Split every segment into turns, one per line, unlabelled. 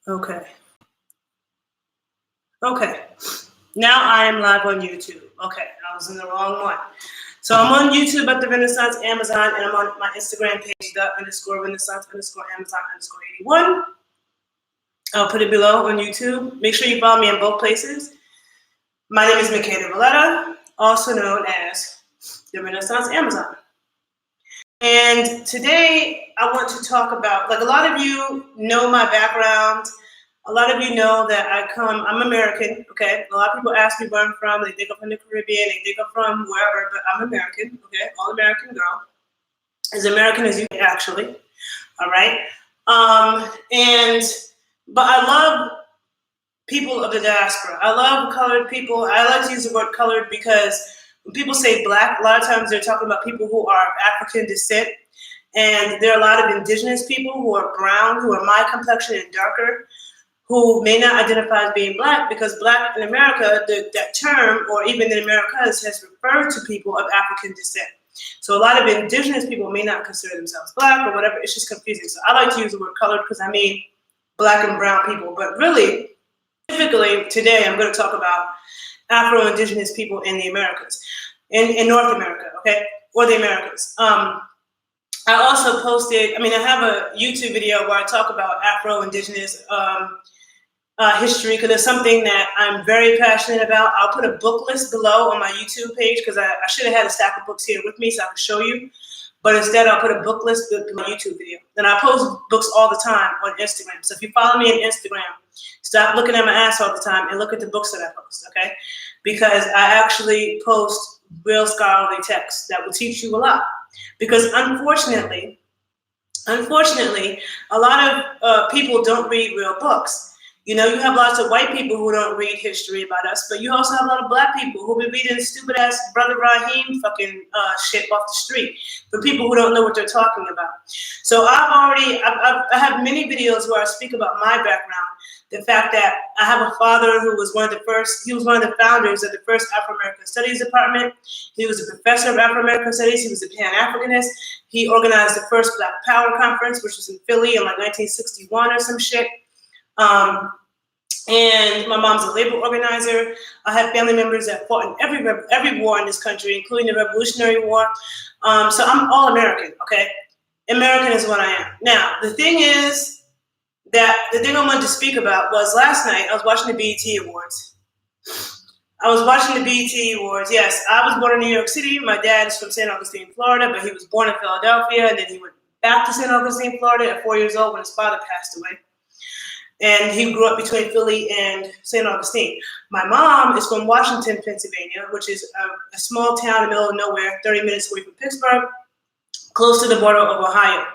Okay. Okay. Now I am live on YouTube. Okay, I was in the wrong one. So I'm on YouTube at the Renaissance Amazon, and I'm on my Instagram page, the_Renaissance_Amazon_81. I'll put it below on YouTube. Make sure you follow me in both places. My name is Miscategorization, also known as the Renaissance Amazon. And today I want to talk about, like, a lot of you know my background. A lot of you know that I'm American, okay? A lot of people ask me where I'm from. They think I'm from the Caribbean, they think I'm from wherever, but I'm American, okay? All American girl. As American as you can, actually, all right? But I love people of the diaspora. I love colored people. I like to use the word colored because when people say black, a lot of times they're talking about people who are of African descent. And there are a lot of indigenous people who are brown, who are my complexion and darker, who may not identify as being black, because black in America, that term, or even in Americas, has referred to people of African descent. So a lot of indigenous people may not consider themselves black or whatever. It's just confusing. So I like to use the word colored because I mean black and brown people. But really, specifically today, I'm going to talk about Afro-Indigenous people in the Americas, in North America, okay, or the Americas. I also posted, I have a YouTube video where I talk about Afro-Indigenous history, because it's something that I'm very passionate about. I'll put a book list below on my YouTube page, because I should have had a stack of books here with me so I could show you. But instead, I'll put a book list in my YouTube video. And I post books all the time on Instagram. So if you follow me on Instagram, stop looking at my ass all the time and look at the books that I post, okay? Because I actually post real scholarly texts that will teach you a lot. Because unfortunately, a lot of people don't read real books. You know, you have lots of white people who don't read history about us, but you also have a lot of black people who be reading stupid ass Brother Raheem fucking shit off the street for people who don't know what they're talking about. So I have many videos where I speak about my background. The fact that I have a father who was one of the founders of the first Afro American Studies department. He was a professor of Afro American Studies. He was a Pan-Africanist. He organized the first Black Power Conference, which was in Philly in like 1961 or some shit. And my mom's a labor organizer. I have family members that fought in every war in this country, including the Revolutionary War. So I'm all American, okay? American is what I am. Now, the thing I wanted to speak about was last night I was watching the BET Awards. Yes, I was born in New York City. My dad is from St. Augustine, Florida, but he was born in Philadelphia, and then he went back to St. Augustine, Florida at 4 years old when his father passed away. And he grew up between Philly and St. Augustine. My mom is from Washington, Pennsylvania, which is a small town in the middle of nowhere, 30 minutes away from Pittsburgh, close to the border of Ohio.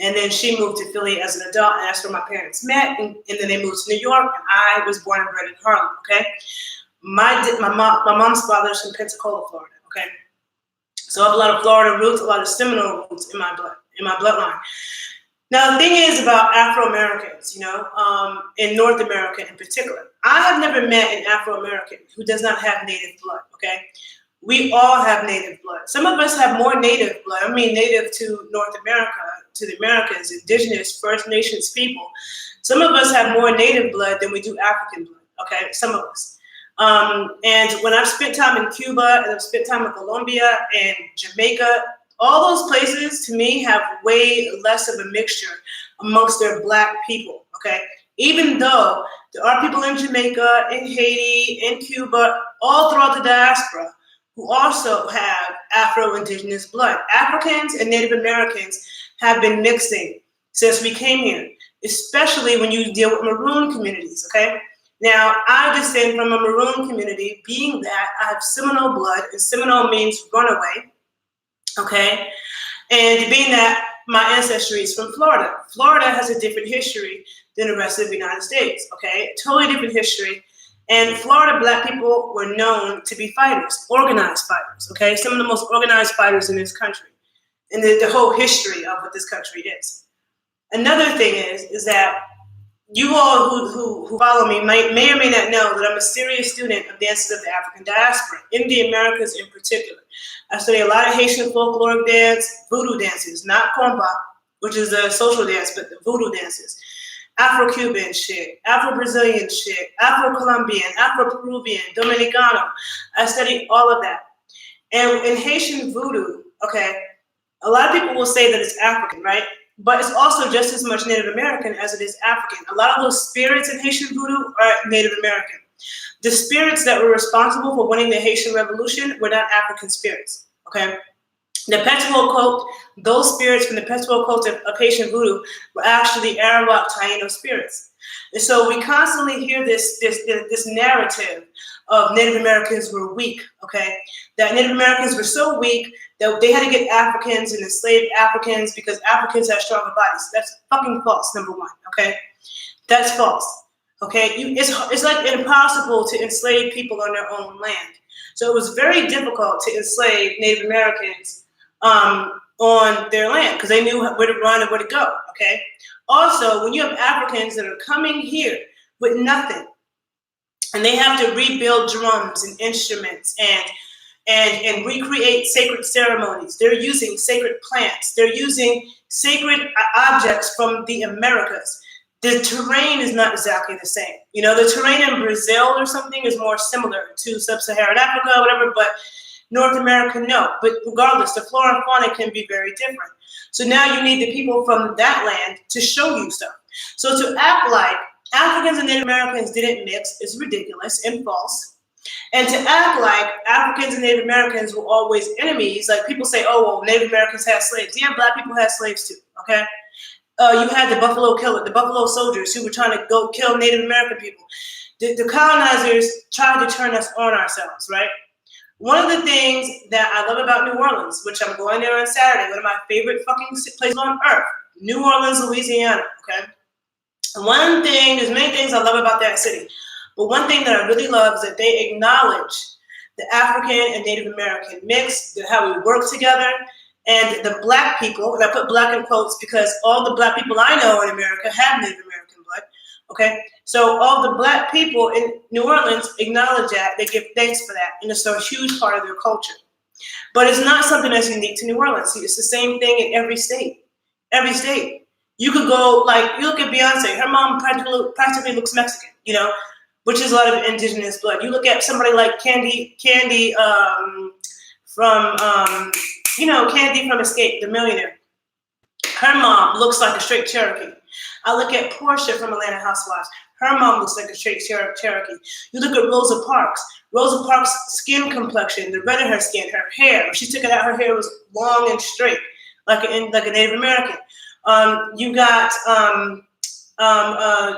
And then she moved to Philly as an adult, and that's where my parents met. And then they moved to New York, and I was born and bred in Harlem, okay? My mom's father is from Pensacola, Florida, okay? So I have a lot of Florida roots, a lot of Seminole roots in my bloodline. Now, the thing is about Afro-Americans, in North America in particular, I have never met an Afro-American who does not have native blood, okay? We all have native blood. Some of us have more native blood. Native to North America, to the Americans, indigenous, First Nations people. Some of us have more native blood than we do African blood, okay? Some of us. And when I've spent time in Cuba, and I've spent time in Colombia and Jamaica, all those places, to me, have way less of a mixture amongst their black people, okay? Even though there are people in Jamaica, in Haiti, in Cuba, all throughout the diaspora, who also have Afro-Indigenous blood. Africans and Native Americans have been mixing since we came here, especially when you deal with Maroon communities, okay? Now, I descend from a Maroon community, being that I have Seminole blood, and Seminole means runaway, okay? And being that my ancestry is from Florida. Florida has a different history than the rest of the United States, okay? Totally different history. And Florida black people were known to be fighters, organized fighters, okay? Some of the most organized fighters in this country, and the whole history of what this country is. Another thing is that you all who follow me may or may not know that I'm a serious student of dances of the African diaspora, in the Americas in particular. I study a lot of Haitian folkloric dance, voodoo dances, not compa, which is a social dance, but the voodoo dances. Afro-Cuban shit, Afro-Brazilian shit, Afro-Colombian, Afro-Peruvian, Dominicano. I studied all of that. And in Haitian voodoo, okay, a lot of people will say that it's African, right? But it's also just as much Native American as it is African. A lot of those spirits in Haitian voodoo are Native American. The spirits that were responsible for winning the Haitian Revolution were not African spirits, okay? The Petuo cult, those spirits from the Petuo cult of Haitian voodoo were actually Arawak Taino spirits. And so we constantly hear this narrative of Native Americans were weak, okay? That Native Americans were so weak that they had to get Africans and enslave Africans because Africans have stronger bodies. That's fucking false, number one, okay? That's false, okay? It's like impossible to enslave people on their own land. So it was very difficult to enslave Native Americans on their land because they knew where to run and where to go, okay? Also, when you have Africans that are coming here with nothing, and they have to rebuild drums and instruments and recreate sacred ceremonies. They're using sacred plants. They're using sacred objects from the Americas. The terrain is not exactly the same. You know, the terrain in Brazil or something is more similar to sub-Saharan Africa or whatever, but North America, no. But regardless, the flora and fauna can be very different. So now you need the people from that land to show you stuff. So to act like Africans and Native Americans didn't mix is ridiculous and false. And to act like Africans and Native Americans were always enemies, like people say, oh, well, Native Americans had slaves. Yeah, black people had slaves too, okay? You had the Buffalo soldiers who were trying to go kill Native American people. The colonizers tried to turn us on ourselves, right? One of the things that I love about New Orleans, which I'm going there on Saturday, one of my favorite fucking places on earth, New Orleans, Louisiana, okay? There's many things I love about that city, but one thing that I really love is that they acknowledge the African and Native American mix, how we work together, and the black people, and I put black in quotes because all the black people I know in America have Native American blood, okay? So all the black people in New Orleans acknowledge that, they give thanks for that, and it's a huge part of their culture. But it's not something that's unique to New Orleans. It's the same thing in every state. Every state. You could go, like, you look at Beyonce, her mom practically looks Mexican, you know, which is a lot of indigenous blood. You look at somebody like Candy from Escape, the millionaire. Her mom looks like a straight Cherokee. I look at Portia from Atlanta Housewives. Her mom looks like a straight Cherokee. You look at Rosa Parks. Rosa Parks' skin complexion, the red of her skin, her hair. When she took it out, her hair was long and straight, like a Native American. You got,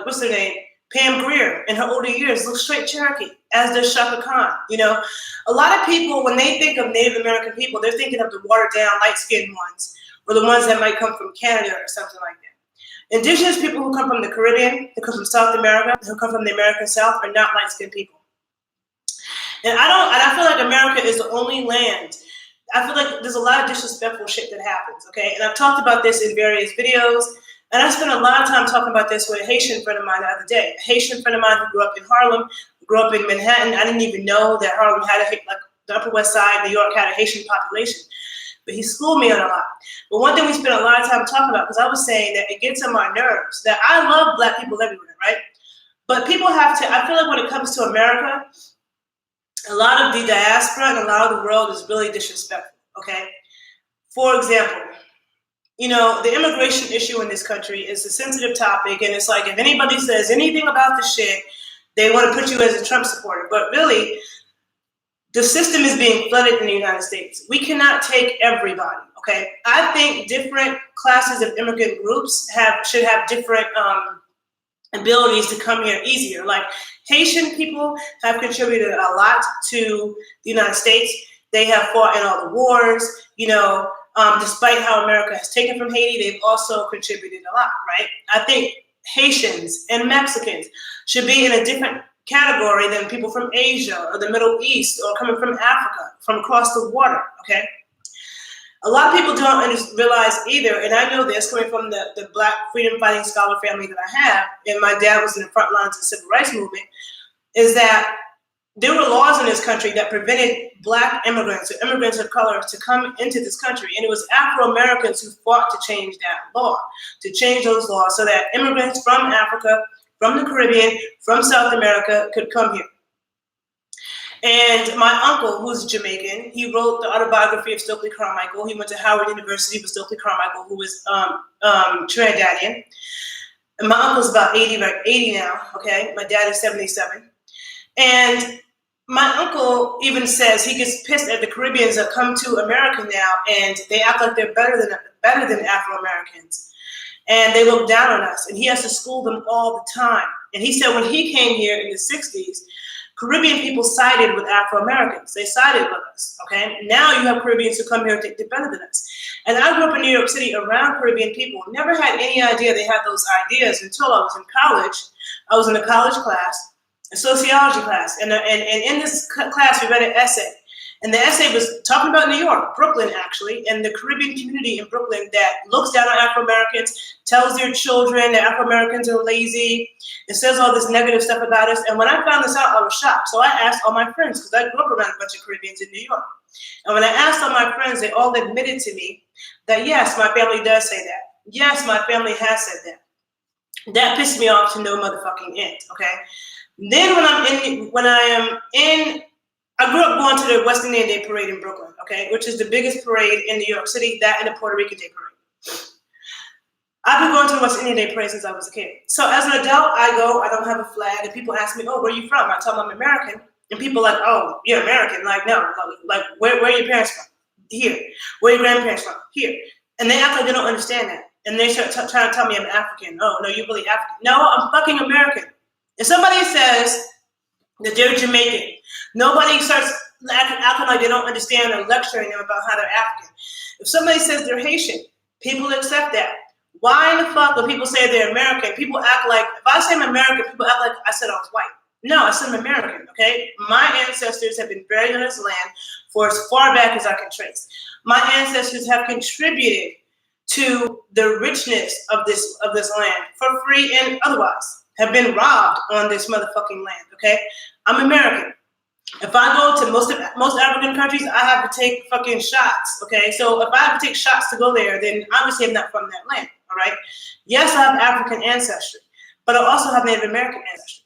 what's her name? Pam Grier, in her older years, looks straight Cherokee, as does Shaka Khan. You know, a lot of people, when they think of Native American people, they're thinking of the watered down, light-skinned ones, or the ones that might come from Canada or something like that. Indigenous people who come from the Caribbean, who come from South America, who come from the American South, are not light-skinned people. And I feel like America is the only land. I feel like there's a lot of disrespectful shit that happens, okay? And I've talked about this in various videos, and I spent a lot of time talking about this with a Haitian friend of mine the other day. A Haitian friend of mine who grew up in Harlem, grew up in Manhattan. I didn't even know that Harlem had like the Upper West Side, New York had a Haitian population. But he schooled me on a lot. But one thing we spent a lot of time talking about, because I was saying that it gets on my nerves, that I love black people everywhere, right? But people have to, I feel like when it comes to America, a lot of the diaspora and a lot of the world is really disrespectful, okay? For example, you know, the immigration issue in this country is a sensitive topic, and it's like if anybody says anything about the shit, they want to put you as a Trump supporter. But really, the system is being flooded in the United States. We cannot take everybody, okay? I think different classes of immigrant groups should have different abilities to come here easier. Like Haitian people have contributed a lot to the United States. They have fought in all the wars, you know, despite how America has taken from Haiti, they've also contributed a lot, right? I think Haitians and Mexicans should be in a different category than people from Asia or the Middle East or coming from Africa, from across the water, okay? A lot of people don't realize either, and I know this coming from the Black freedom fighting scholar family that I have, and my dad was in the front lines of the Civil Rights Movement, is that there were laws in this country that prevented Black immigrants or immigrants of color to come into this country. And it was Afro Americans who fought to change that law, to change those laws so that immigrants from Africa, from the Caribbean, from South America could come here. And my uncle, who's Jamaican, he wrote the autobiography of Stokely Carmichael. He went to Howard University with Stokely Carmichael, who was Trinidadian. And my uncle's about 80 now, okay? My dad is 77. And my uncle even says he gets pissed at the Caribbeans that come to America now, and they act like they're better than Afro Americans. And they look down on us, and he has to school them all the time. And he said when he came here in the 60s, Caribbean people sided with Afro Americans. They sided with us, okay? Now you have Caribbeans who come here and think they're better than us. And I grew up in New York City around Caribbean people. Never had any idea they had those ideas until I was in college. I was in a college class, a sociology class. And in this class, we read an essay. And the essay was talking about New York, Brooklyn, actually, and the Caribbean community in Brooklyn that looks down on Afro-Americans, tells their children that Afro-Americans are lazy, and says all this negative stuff about us. And when I found this out, I was shocked. So I asked all my friends, because I grew up around a bunch of Caribbeans in New York. And when I asked all my friends, they all admitted to me that, yes, my family does say that. Yes, my family has said that. That pissed me off to no motherfucking end, okay? Then I grew up going to the West Indian Day Parade in Brooklyn, okay, which is the biggest parade in New York City, that and the Puerto Rican Day Parade. I've been going to the West Indian Day Parade since I was a kid. So as an adult, I go, I don't have a flag, and people ask me, oh, where are you from? I tell them I'm American, and people are like, oh, you're American. Like, no, like where are your parents from? Here. Where are your grandparents from? Here. And they act like they don't understand that. And they start trying to tell me I'm African. Oh, no, you're really African. No, I'm fucking American. If somebody says that they're Jamaican, nobody starts acting like they don't understand or lecturing them about how they're African. If somebody says they're Haitian, people accept that. Why in the fuck when people say they're American, people act like, if I say I'm American, people act like I said I was white. No, I said I'm American, okay? My ancestors have been buried on this land for as far back as I can trace. My ancestors have contributed to the richness of this land for free and otherwise, have been robbed on this motherfucking land, okay? I'm American. If I go to most African countries, I have to take fucking shots, okay? So if I have to take shots to go there, then obviously I'm not from that land, all right? Yes, I have African ancestry, but I also have Native American ancestry,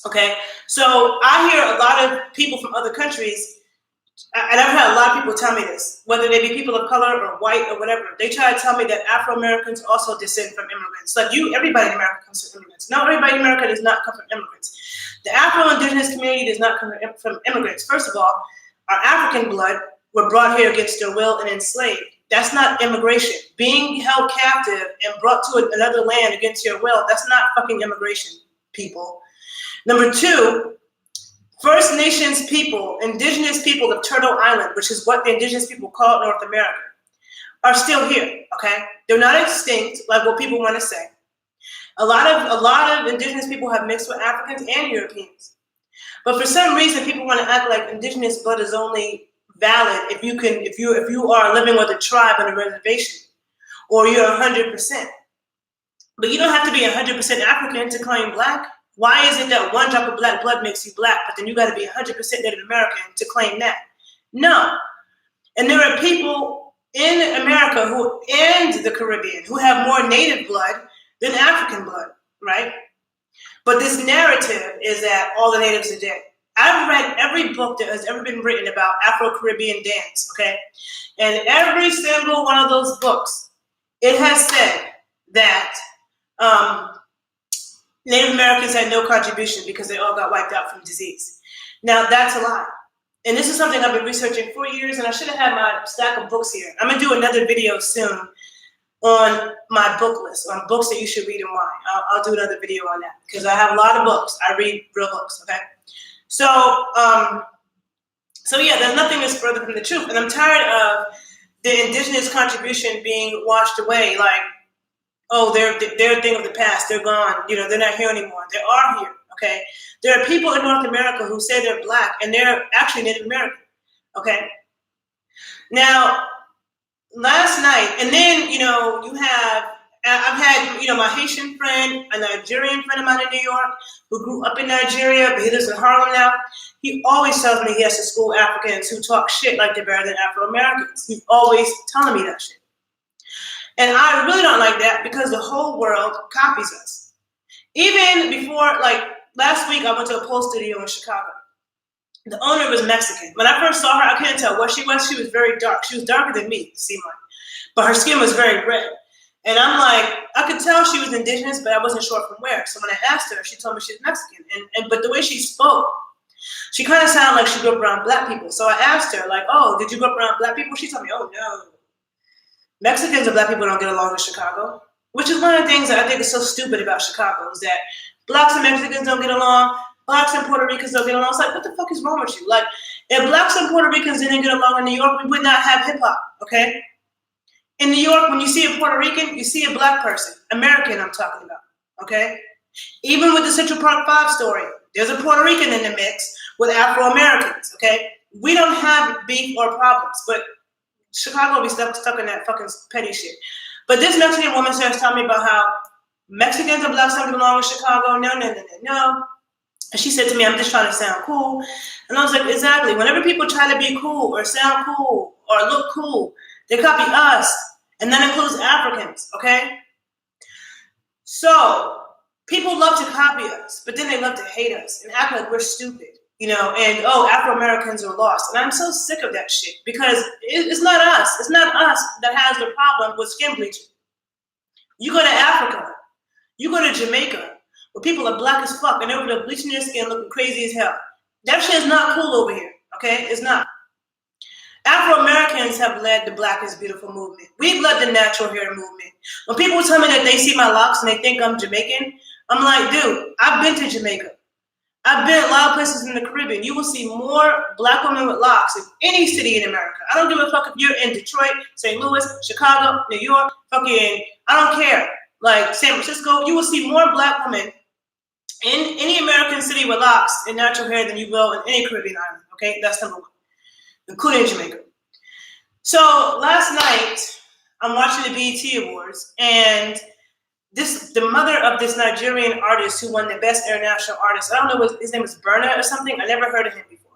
okay? So I hear a lot of people from other countries, and I've had a lot of people tell me this, whether they be people of color or white or whatever, they try to tell me that Afro-Americans also descend from immigrants. Like everybody in America comes from immigrants. No, everybody in America does not come from immigrants. The Afro-Indigenous community does not come from immigrants. First of all, our African blood were brought here against their will and enslaved. That's not immigration. Being held captive and brought to another land against your will, that's not fucking immigration, people. Number two, First Nations people, indigenous people of Turtle Island, which is what the indigenous people call North America, are still here, okay? They're not extinct like what people want to say. A lot of indigenous people have mixed with Africans and Europeans. But for some reason, people want to act like indigenous blood is only valid if you are living with a tribe on a reservation, or you're 100%. But you don't have to be 100% African to claim black. Why is it that one drop of black blood makes you black, but then you got to be 100% Native American to claim that? No. And there are people in America and the Caribbean who have more Native blood than African blood, right? But this narrative is that all the natives are dead. I've read every book that has ever been written about Afro-Caribbean dance, okay? And every single one of those books, it has said that Native Americans had no contribution because they all got wiped out from disease. Now, that's a lie. And this is something I've been researching for years, and I should have had my stack of books here. I'm going to do another video soon on my book list, on books that you should read and why. I'll do another video on that because I have a lot of books. I read real books, okay? So yeah, there's nothing that's further from the truth. And I'm tired of the indigenous contribution being washed away like, oh, they're a thing of the past. They're gone. You know, they're not here anymore. They are here, okay? There are people in North America who say they're black, and they're actually Native American, okay? Now, last night, and then, you know, you have I've had, my Haitian friend, a Nigerian friend of mine in New York who grew up in Nigeria, but he lives in Harlem now. He always tells me he has to school Africans who talk shit like they're better than Afro Americans. He's always telling me that shit. And I really don't like that because the whole world copies us. Even before, like last week, I went to a pole studio in Chicago. The owner was Mexican. When I first saw her, I couldn't tell what she was. She was very dark. She was darker than me, it seemed like. But her skin was very red. And I'm like, I could tell she was indigenous, but I wasn't sure from where. So when I asked her, she told me she's Mexican. But the way she spoke, she kind of sounded like she grew up around black people. So I asked her, like, oh, did you grow up around black people? She told me, oh, no. Mexicans and black people don't get along in Chicago, which is one of the things that I think is so stupid about Chicago is that blacks and Mexicans don't get along, blacks and Puerto Ricans don't get along. It's like, what the fuck is wrong with you? Like, if blacks and Puerto Ricans didn't get along in New York, we would not have hip-hop, okay? In New York, when you see a Puerto Rican, you see a black person. American, I'm talking about, okay? Even with the Central Park 5 story, there's a Puerto Rican in the mix with Afro Americans, okay? We don't have beef or problems, but Chicago will be stuck in that fucking petty shit. But this Mexican woman starts telling me about how Mexicans and blacks don't belong in Chicago. No. And she said to me, I'm just trying to sound cool. And I was like, exactly. Whenever people try to be cool or sound cool or look cool, they copy us. And that includes Africans, okay? So people love to copy us, but then they love to hate us and act like we're stupid, and, Afro Americans are lost. And I'm so sick of that shit because it's not us. It's not us that has the problem with skin bleaching. You go to Africa, you go to Jamaica, where people are black as fuck and they're over there bleaching their skin looking crazy as hell. That shit is not cool over here, okay? It's not. Afro Americans have led the Black is Beautiful movement. We've led the natural hair movement. When people tell me that they see my locks and they think I'm Jamaican, I'm like, dude, I've been to Jamaica. I've been at a lot of places in the Caribbean. You will see more black women with locks in any city in America. I don't give a fuck if you're in Detroit, St. Louis, Chicago, New York, I don't care. Like San Francisco, you will see more black women in any American city with locks and natural hair than you will in any Caribbean island, okay? That's number one, including Jamaica. So last night, I'm watching the BET Awards, and the mother of this Nigerian artist who won the Best International Artist, I don't know, his name is Burna or something. I never heard of him before.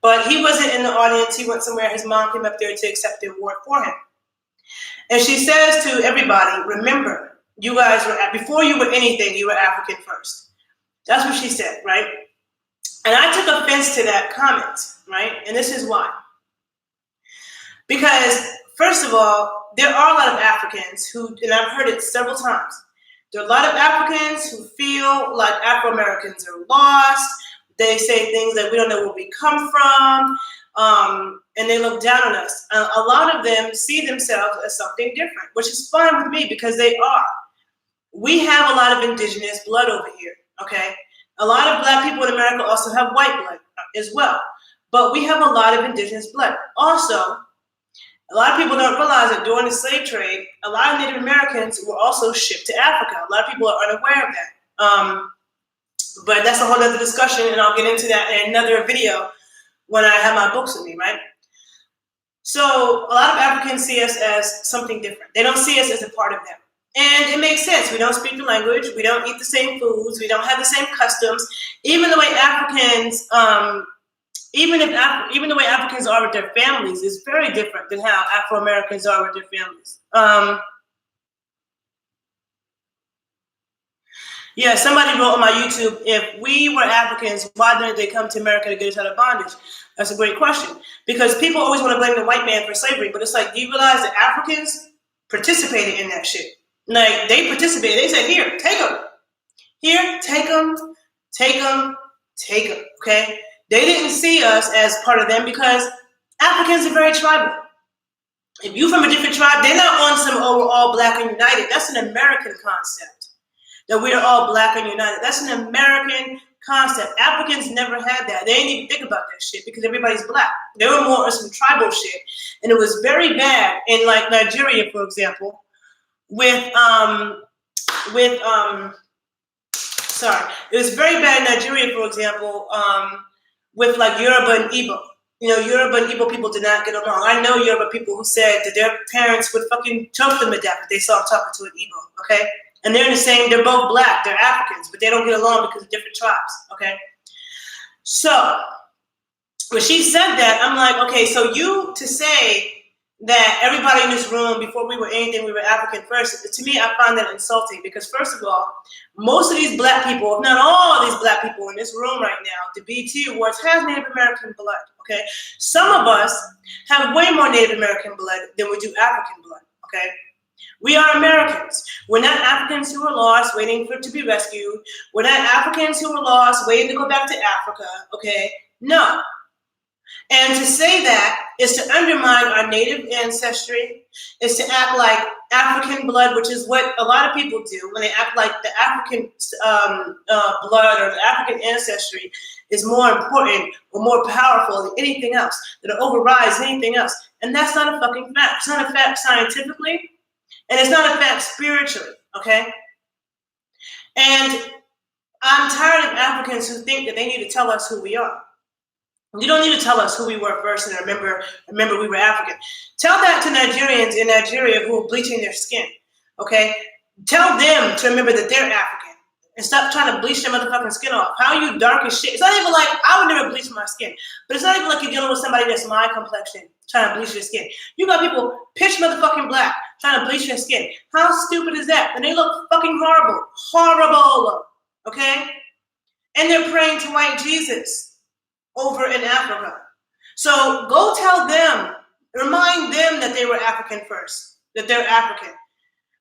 But he wasn't in the audience. He went somewhere. His mom came up there to accept the award for him. And she says to everybody, remember, you guys before you were anything, you were African first. That's what she said, right? And I took offense to that comment, right? And this is why. Because, first of all, there are a lot of Africans who, and I've heard it several times, there are a lot of Africans who feel like Afro Americans are lost. They say things that we don't know where we come from, and they look down on us. A lot of them see themselves as something different, which is fine with me because they are. We have a lot of indigenous blood over here, okay? A lot of black people in America also have white blood as well, but we have a lot of indigenous blood. Also, a lot of people don't realize that during the slave trade, a lot of Native Americans were also shipped to Africa. A lot of people are unaware of that. But that's a whole other discussion, and I'll get into that in another video when I have my books with me, right? So a lot of Africans see us as something different. They don't see us as a part of them. And it makes sense. We don't speak the language. We don't eat the same foods. We don't have the same customs. Even the way Africans, even the way Africans are with their families is very different than how Afro Americans are with their families. Yeah, somebody wrote on my YouTube, if we were Africans, why didn't they come to America to get us out of bondage? That's a great question. Because people always want to blame the white man for slavery, but it's like, do you realize that Africans participated in that shit? Like, they participated. They said, here, take them. Here, take them, take them, take them, okay? They didn't see us as part of them because Africans are very tribal. If you're from a different tribe, they're not on some, oh, we're all black and united. That's an American concept, that we are all black and united. That's an American concept. Africans never had that. They didn't even think about that shit because everybody's black. They were more on some tribal shit. And it was very bad in like Nigeria, for example, it was very bad in Nigeria, for example, with like Yoruba and Igbo. you know, Yoruba and Igbo people did not get along. I know Yoruba people who said that their parents would fucking choke them to death if they saw them talking to an Igbo, okay? And they're the same, they're both black, they're Africans, but they don't get along because of different tribes, okay? So, when she said that, I'm like, okay, so you to say that everybody in this room, before we were anything, we were African first, to me, I find that insulting because first of all, most of these black people, if not all of these black people in this room right now, the BT Awards has Native American blood, okay? Some of us have way more Native American blood than we do African blood, okay? We are Americans. We're not Africans who are lost, waiting for it to be rescued. We're not Africans who are lost, waiting to go back to Africa, okay? No. And to say that is to undermine our native ancestry, is to act like African blood, which is what a lot of people do when they act like the African blood or the African ancestry is more important or more powerful than anything else, that it overrides anything else. And that's not a fucking fact. It's not a fact scientifically, and it's not a fact spiritually, okay? And I'm tired of Africans who think that they need to tell us who we are. You don't need to tell us who we were first and remember we were African. Tell that to Nigerians in Nigeria who are bleaching their skin, okay? Tell them to remember that they're African and stop trying to bleach their motherfucking skin off. How are you dark as shit? It's not even like, I would never bleach my skin, but it's not even like you're dealing with somebody that's my complexion trying to bleach your skin. You got people pitch motherfucking black trying to bleach your skin. How stupid is that? And they look fucking horrible. Horrible, okay? And they're praying to white Jesus over in Africa. So go tell them, remind them that they were African first, that they're African.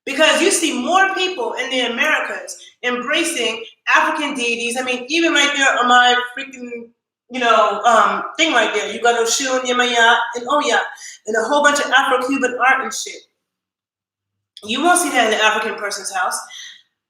Because you see more people in the Americas embracing African deities. I mean, even right there on my freaking, thing right there, you got Oshun, Yemaya, and Oya, and a whole bunch of Afro-Cuban art and shit. You won't see that in the African person's house.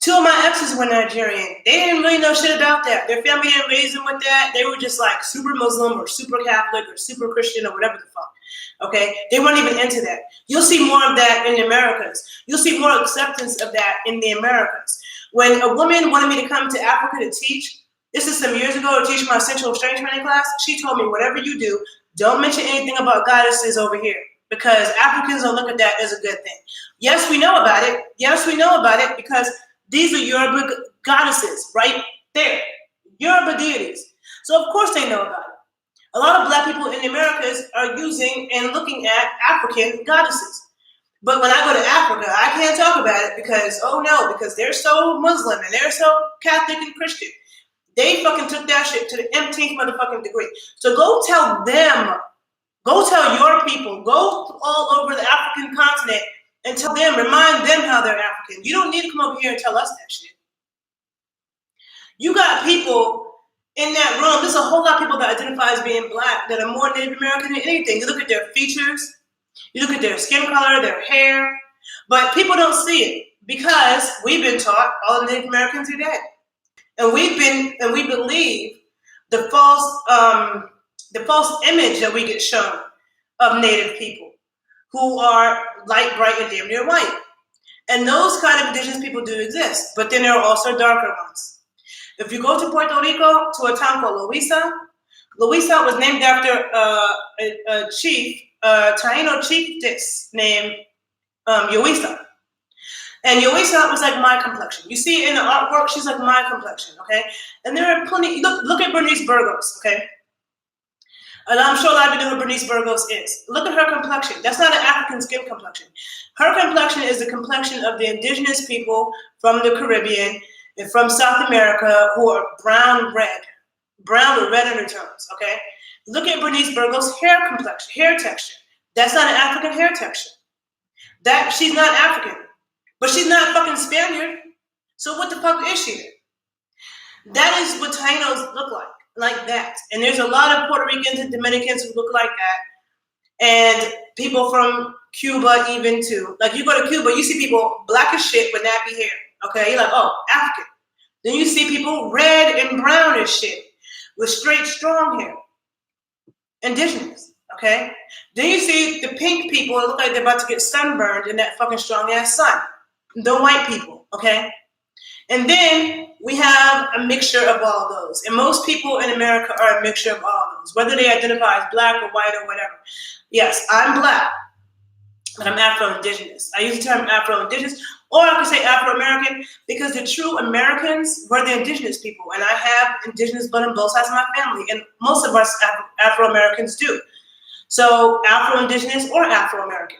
Two of my exes were Nigerian. They didn't really know shit about that. Their family didn't raise them with that. They were just like super Muslim or super Catholic or super Christian or whatever the fuck. Okay? They weren't even into that. You'll see more of that in the Americas. You'll see more acceptance of that in the Americas. When a woman wanted me to come to Africa to teach, this is some years ago, to teach my Central Exchange Training class, she told me, whatever you do, don't mention anything about goddesses over here, because Africans don't look at that as a good thing. Yes, we know about it. Yes, we know about it because these are Yoruba goddesses right there, Yoruba deities. So of course they know about it. A lot of black people in the Americas are using and looking at African goddesses. But when I go to Africa, I can't talk about it because they're so Muslim and they're so Catholic and Christian. They fucking took that shit to the umpteenth motherfucking degree. So go tell them, go tell your people, go all over the African continent and tell them, remind them how they're African. You don't need to come over here and tell us that shit. You got people in that room, there's a whole lot of people that identify as being black that are more Native American than anything. You look at their features, you look at their skin color, their hair, but people don't see it because we've been taught all the Native Americans are dead. And we believe the false image that we get shown of Native people who are light, bright, and damn near white. And those kind of indigenous people do exist, but then there are also darker ones. If you go to Puerto Rico, to a town called Loíza was named after a chief, Taino chiefess named Loíza. And Loíza was like my complexion. You see it in the artwork, she's like my complexion, okay? And there are plenty, look at Bernice Burgos, okay? And I'm sure a lot of you know who Bernice Burgos is. Look at her complexion. That's not an African skin complexion. Her complexion is the complexion of the indigenous people from the Caribbean and from South America who are brown with red undertones, okay? Look at Bernice Burgos' hair complexion, hair texture. That's not an African hair texture. She's not African, but she's not fucking Spaniard. So what the fuck is she? That is what Tainos look like that. And there's a lot of Puerto Ricans and Dominicans who look like that. And people from Cuba even too. Like you go to Cuba, you see people black as shit with nappy hair. Okay, you're like, oh, African. Then you see people red and brown as shit with straight, strong hair. Indigenous, okay? Then you see the pink people that look like they're about to get sunburned in that fucking strong ass sun. The white people, okay? And then we have a mixture of all of those. And most people in America are a mixture of all of those, whether they identify as black or white or whatever. Yes, I'm black, but I'm Afro-Indigenous. I use the term Afro-Indigenous, or I could say Afro-American, because the true Americans were the indigenous people. And I have indigenous blood on both sides of my family, and most of us Afro-Americans do. So Afro-Indigenous or Afro-American.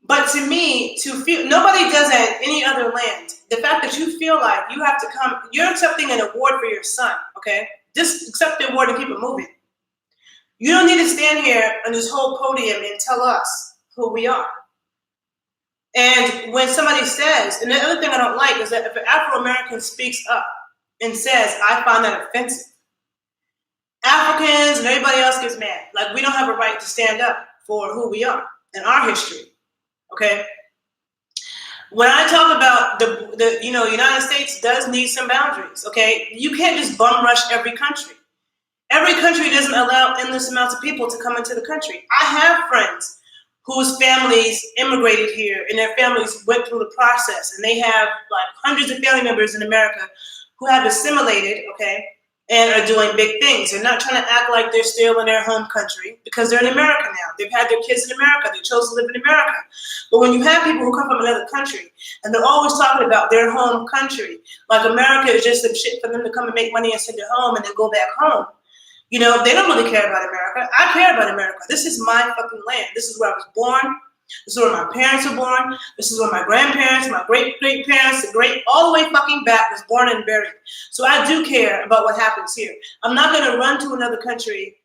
But to me, to feel, nobody does that in any other land. The fact that you feel like you have to come, you're accepting an award for your son, okay? Just accept the award and keep it moving. You don't need to stand here on this whole podium and tell us who we are. And when somebody says, and the other thing I don't like is that if an Afro-American speaks up and says, I find that offensive, Africans and everybody else gets mad. Like, we don't have a right to stand up for who we are and our history. Okay. When I talk about the United States does need some boundaries. Okay. You can't just bum rush every country. Every country doesn't allow endless amounts of people to come into the country. I have friends whose families immigrated here and their families went through the process, and they have like hundreds of family members in America who have assimilated, okay, and are doing big things. They're not trying to act like they're still in their home country because they're in America now. They've had their kids in America. They chose to live in America. But when you have people who come from another country and they're always talking about their home country, like America is just some shit for them to come and make money and send it home and then go back home. You know, they don't really care about America. I care about America. This is my fucking land. This is where I was born. This is where my parents were born. This is where my grandparents, my great-great-parents, all the way fucking back was born and buried. So I do care about what happens here. I'm not going to run to another country.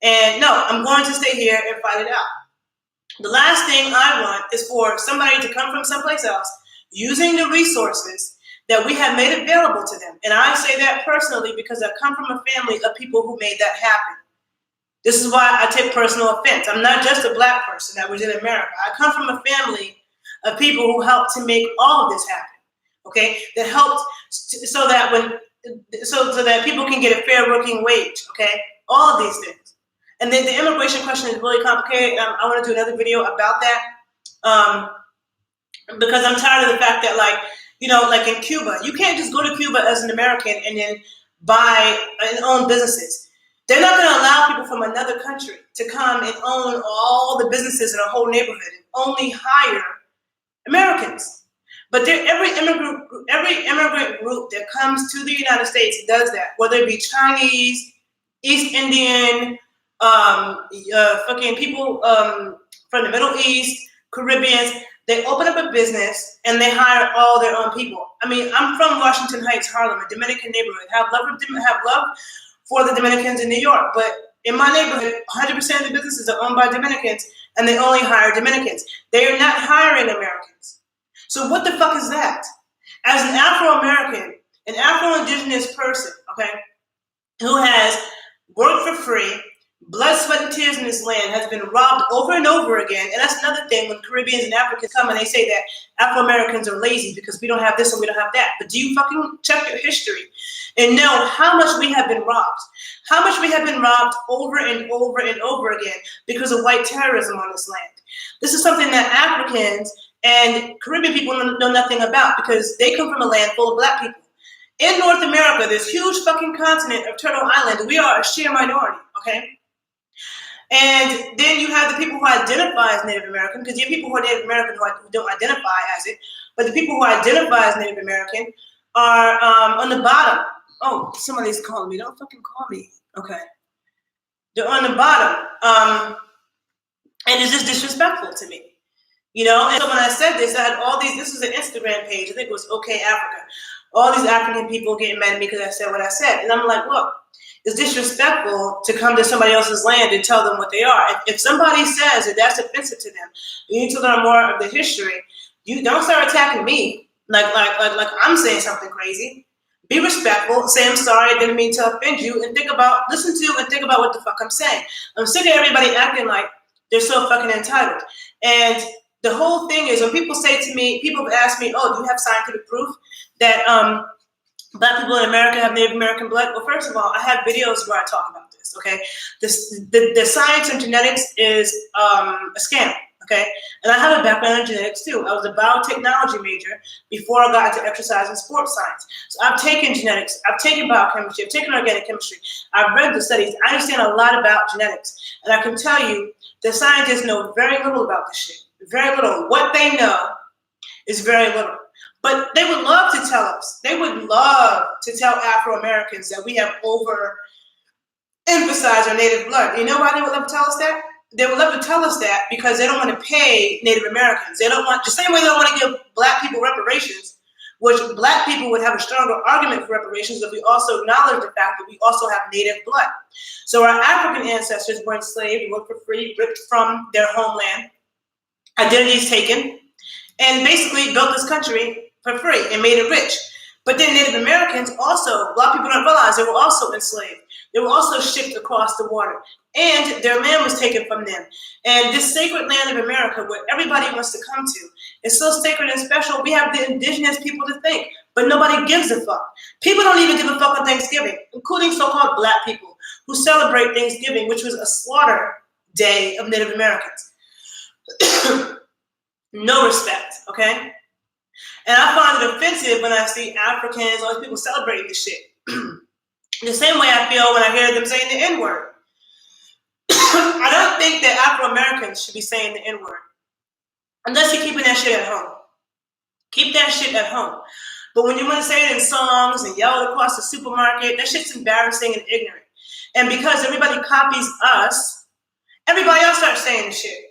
And no, I'm going to stay here and fight it out. The last thing I want is for somebody to come from someplace else using the resources that we have made available to them. And I say that personally because I come from a family of people who made that happen. This is why I take personal offense. I'm not just a black person that was in America. I come from a family of people who helped to make all of this happen. Okay, that helped so that people can get a fair working wage. Okay, all of these things. And then the immigration question is really complicated. I want to do another video about that because I'm tired of the fact that, like, you know, like in Cuba, you can't just go to Cuba as an American and then buy and own businesses. They're not going to allow people from another country to come and own all the businesses in a whole neighborhood and only hire Americans. But every immigrant group that comes to the United States does that, whether it be Chinese, East Indian, fucking people from the Middle East, Caribbeans. They open up a business and they hire all their own people. I mean, I'm from Washington Heights, Harlem, a Dominican neighborhood. Have love for the Dominicans in New York, but in my neighborhood, 100% of the businesses are owned by Dominicans, and they only hire Dominicans. They are not hiring Americans. So what the fuck is that? As an Afro-American, an Afro-Indigenous person, okay, who has worked for free, blood, sweat, and tears in this land, has been robbed over and over again. And that's another thing when Caribbeans and Africans come and they say that Afro-Americans are lazy because we don't have this and we don't have that. But do you fucking check your history and know how much we have been robbed? How much we have been robbed over and over and over again because of white terrorism on this land. This is something that Africans and Caribbean people know nothing about because they come from a land full of black people. In North America, this huge fucking continent of Turtle Island, we are a sheer minority, okay? And then you have the people who identify as Native American, because you have people who are Native American who don't identify as it, but the people who identify as Native American are on the bottom. Oh, somebody's calling me. Don't fucking call me. Okay. They're on the bottom. And it's just disrespectful to me. You know, and so when I said this, I had all these, this is an Instagram page, I think it was OK Africa. All these African people getting mad at me because I said what I said. And I'm like, look, it's disrespectful to come to somebody else's land and tell them what they are. If somebody says that that's offensive to them, you need to learn more of the history. You don't start attacking me like I'm saying something crazy. Be respectful. Say I'm sorry. I didn't mean to offend you. And listen to and think about what the fuck I'm saying. I'm sick of everybody acting like they're so fucking entitled. And the whole thing is when people say to me, people have asked me, oh, do you have scientific proof that Black people in America have Native American blood? Well, first of all, I have videos where I talk about this, okay? The science and genetics is a scam, okay? And I have a background in genetics too. I was a biotechnology major before I got into exercise and sports science. So I've taken genetics, I've taken biochemistry, I've taken organic chemistry, I've read the studies, I understand a lot about genetics. And I can tell you, the scientists know very little about this shit, very little. What they know is very little. But they would love to tell us, they would love to tell Afro Americans that we have emphasize our native blood. You know why they would love to tell us that? They would love to tell us that because they don't want to pay Native Americans. They don't want, the same way they don't want to give black people reparations, which black people would have a stronger argument for reparations if we also acknowledge the fact that we also have native blood. So our African ancestors were enslaved, worked for free, ripped from their homeland, identities taken, and basically built this country for free and made it rich. But then Native Americans also, a lot of people don't realize, they were also enslaved. They were also shipped across the water, and their land was taken from them. And this sacred land of America, where everybody wants to come to, is so sacred and special. We have the indigenous people to thank, but nobody gives a fuck. People don't even give a fuck on Thanksgiving, including so-called black people who celebrate Thanksgiving, which was a slaughter day of Native Americans. No respect, okay? And I find it offensive when I see Africans, all these people celebrating this shit. The same way I feel when I hear them saying the N-word. I don't think that Afro-Americans should be saying the N-word. Unless you're keeping that shit at home. Keep that shit at home. But when you want to say it in songs and yell it across the supermarket, that shit's embarrassing and ignorant. And because everybody copies us, everybody else starts saying the shit.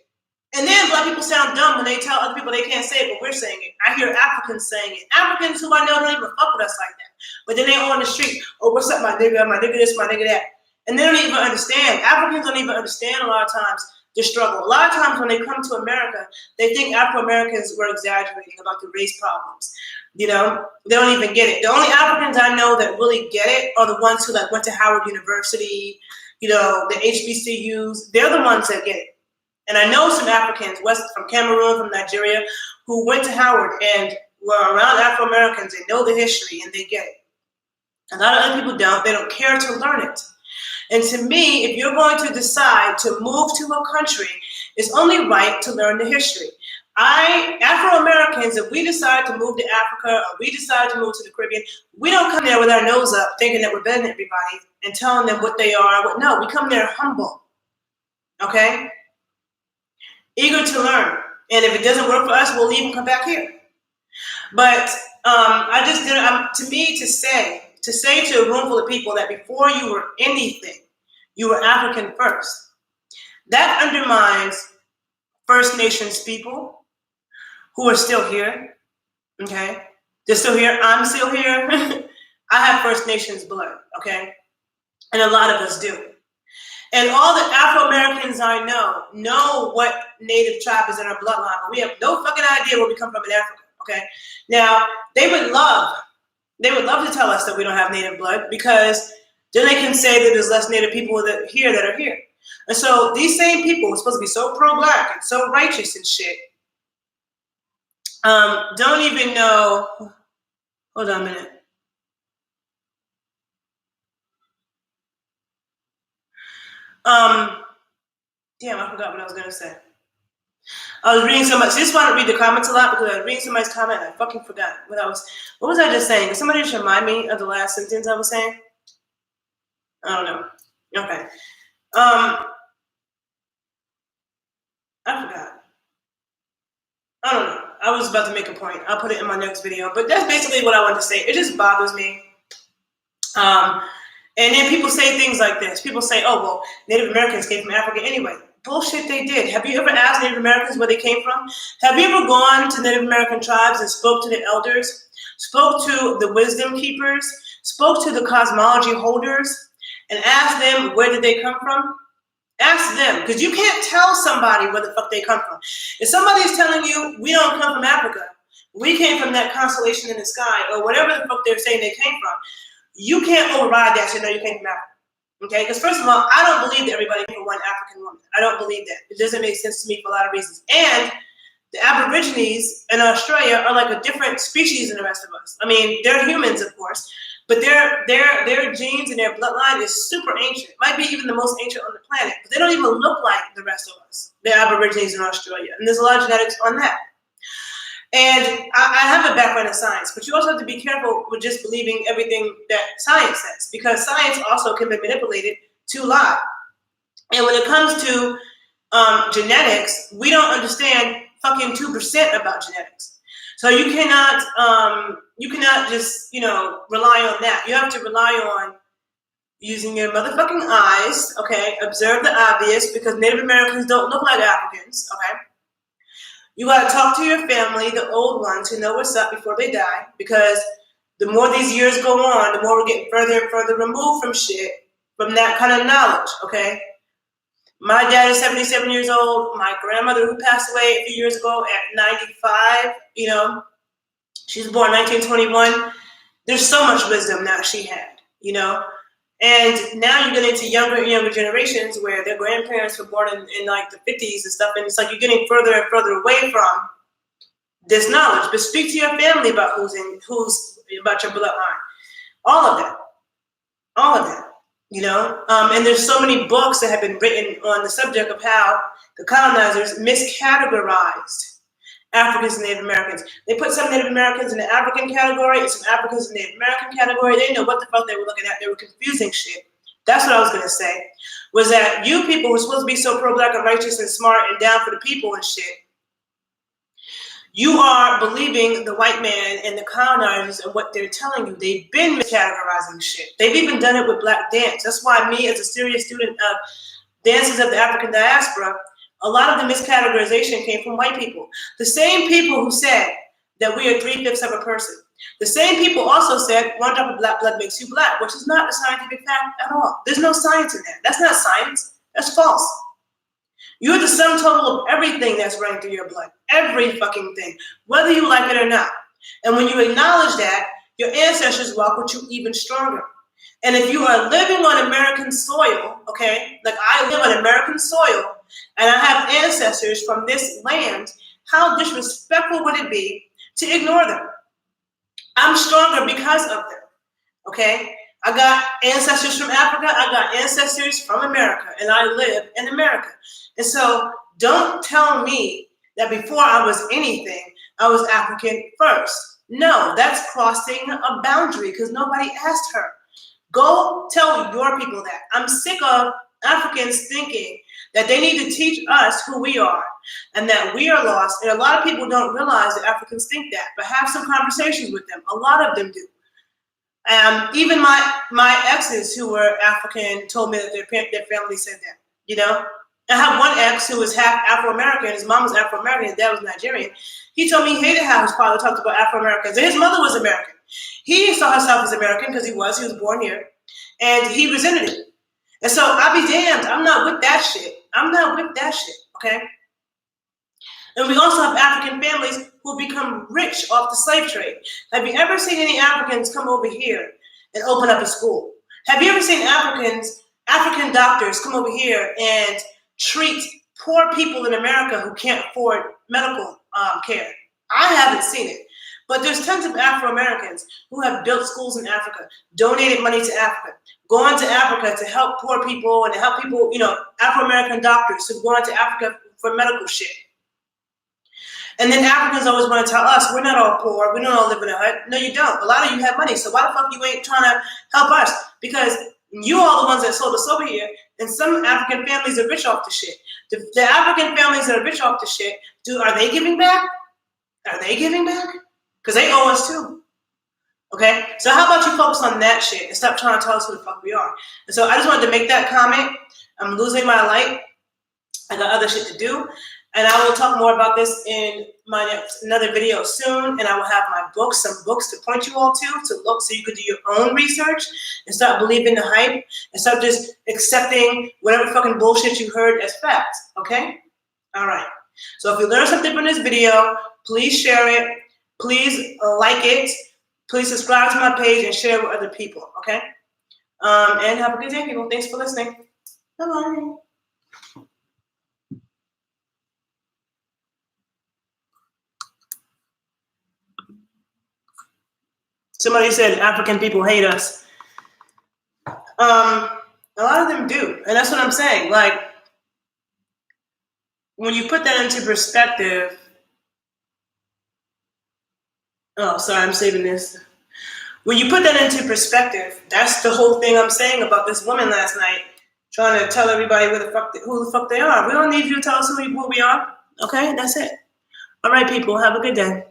And then black people sound dumb when they tell other people they can't say it, but we're saying it. I hear Africans saying it. Africans who I know don't even fuck with us like that. But then they on the street, oh, what's up, my nigga this, my nigga that. And they don't even understand. Africans don't even understand a lot of times the struggle. A lot of times when they come to America, they think Afro-Americans were exaggerating about the race problems. You know, they don't even get it. The only Africans I know that really get it are the ones who like went to Howard University, you know, the HBCUs. They're the ones that get it. And I know some Africans, from Cameroon, from Nigeria, who went to Howard and were around Afro-Americans. They know the history and they get it. A lot of other people don't. They don't care to learn it. And to me, if you're going to decide to move to a country, it's only right to learn the history. Afro-Americans, if we decide to move to Africa or we decide to move to the Caribbean, we don't come there with our nose up thinking that we're better than everybody and telling them what they are. No, we come there humble. Okay? Eager to learn, and if it doesn't work for us, we'll leave and come back here. But I just didn't. To me, to say to a room full of people that before you were anything, you were African first. That undermines First Nations people who are still here. Okay, they're still here. I'm still here. I have First Nations blood. Okay, and a lot of us do. And all the Afro-Americans I know what native tribe is in our bloodline, but we have no fucking idea where we come from in Africa, okay? Now, they would love to tell us that we don't have native blood because then they can say that there's less native people that are here. And so these same people who are supposed to be so pro-black and so righteous and shit, don't even know, hold on a minute. Damn, I forgot what I was gonna say. I was reading so much. I just want to read the comments a lot because I was reading somebody's comment and I fucking forgot what was I just saying? Can somebody just remind me of the last sentence I was saying? I don't know. Okay. I forgot. I don't know. I was about to make a point. I'll put it in my next video. But that's basically what I wanted to say. It just bothers me. And then people say things like this. People say, oh, well, Native Americans came from Africa anyway. Bullshit, they did. Have you ever asked Native Americans where they came from? Have you ever gone to Native American tribes and spoke to the elders, spoke to the wisdom keepers, spoke to the cosmology holders, and asked them where did they come from? Ask them, because you can't tell somebody where the fuck they come from. If somebody's telling you, we don't come from Africa, we came from that constellation in the sky, or whatever the fuck they're saying they came from, you can't override that shit. No, you came from Africa. Okay? Because first of all, I don't believe that everybody came from one African woman. I don't believe that. It doesn't make sense to me for a lot of reasons. And the Aborigines in Australia are like a different species than the rest of us. I mean, they're humans, of course, But their genes and their bloodline is super ancient. Might be even the most ancient on the planet. But they don't even look like the rest of us, the Aborigines in Australia. And there's a lot of genetics on that. And I have a background in science, but you also have to be careful with just believing everything that science says, because science also can be manipulated to lie. And when it comes to genetics, we don't understand fucking 2% about genetics. So you cannot just, rely on that. You have to rely on using your motherfucking eyes, okay? Observe the obvious, because Native Americans don't look like Africans, okay? You gotta talk to your family, the old ones who know what's up before they die, because the more these years go on, the more we're getting further and further removed from shit, from that kind of knowledge, okay? My dad is 77 years old. My grandmother, who passed away a few years ago at 95, she was born in 1921. There's so much wisdom that she had, And now you get into younger and younger generations where their grandparents were born in like the 50s and stuff, and it's like you're getting further and further away from this knowledge. But speak to your family about who's about your bloodline. All of that. And there's so many books that have been written on the subject of how the colonizers miscategorized Africans and Native Americans. They put some Native Americans in the African category and some Africans in the Native American category. They didn't know what the fuck they were looking at. They were confusing shit. That's what I was going to say, was that you people who are supposed to be so pro-black and righteous and smart and down for the people and shit, you are believing the white man and the colonizers and what they're telling you. They've been miscategorizing shit. They've even done it with black dance. That's why me, as a serious student of dances of the African diaspora, a lot of the miscategorization came from white people. The same people who said that we are 3/5 of a person. The same people also said 1 drop of black blood makes you black, which is not a scientific fact at all. There's no science in that. That's not science. That's false. You're the sum total of everything that's running through your blood. Every fucking thing, whether you like it or not. And when you acknowledge that, your ancestors walk with you even stronger. And if you are living on American soil, okay, like I live on American soil, and I have ancestors from this land, how disrespectful would it be to ignore them? I'm stronger because of them, okay? I got ancestors from Africa, I got ancestors from America, and I live in America. And so don't tell me that before I was anything, I was African first. No, that's crossing a boundary because nobody asked her. Go tell your people that. I'm sick of Africans thinking that they need to teach us who we are and that we are lost. And a lot of people don't realize that Africans think that, but have some conversations with them. A lot of them do. Even my exes who were African told me that their family said that, I have one ex who was half Afro American. His mom was Afro American. His dad was Nigerian. He told me he hated how his father talked about Afro Americans. And his mother was American. He saw himself as American because he was born here. And he resented it. And so I'll be damned. I'm not with that shit. Okay? And we also have African families who become rich off the slave trade. Have you ever seen any Africans come over here and open up a school? Have you ever seen African doctors come over here and treat poor people in America who can't afford medical care? I haven't seen it. But there's tons of Afro-Americans who have built schools in Africa, donated money to Africa, gone to Africa to help poor people and to help people, Afro-American doctors who've gone to Africa for medical shit. And then Africans always want to tell us, we're not all poor, we don't all live in a hut. No, you don't. A lot of you have money, so why the fuck you ain't trying to help us? Because you all the ones that sold us over here, and some African families are rich off the shit. The African families that are rich off the shit, are they giving back? Are they giving back? Because they owe us too. Okay? So how about you focus on that shit and stop trying to tell us who the fuck we are? And so I just wanted to make that comment. I'm losing my light. I got other shit to do. And I will talk more about this in another video soon. And I will have some books to point you all to look so you could do your own research and start believing the hype and start just accepting whatever fucking bullshit you heard as fact. Okay? All right. So if you learned something from this video, please share it. Please like it. Please subscribe to my page and share with other people. Okay? And have a good day, people. Thanks for listening. Bye-bye. Somebody said African people hate us. A lot of them do, and that's what I'm saying. Like, when you put that into perspective, oh, sorry, I'm saving this. When you put that into perspective, that's the whole thing I'm saying about this woman last night, trying to tell everybody who the fuck they are. We don't need you to tell us who we are. Okay, that's it. All right, people, have a good day.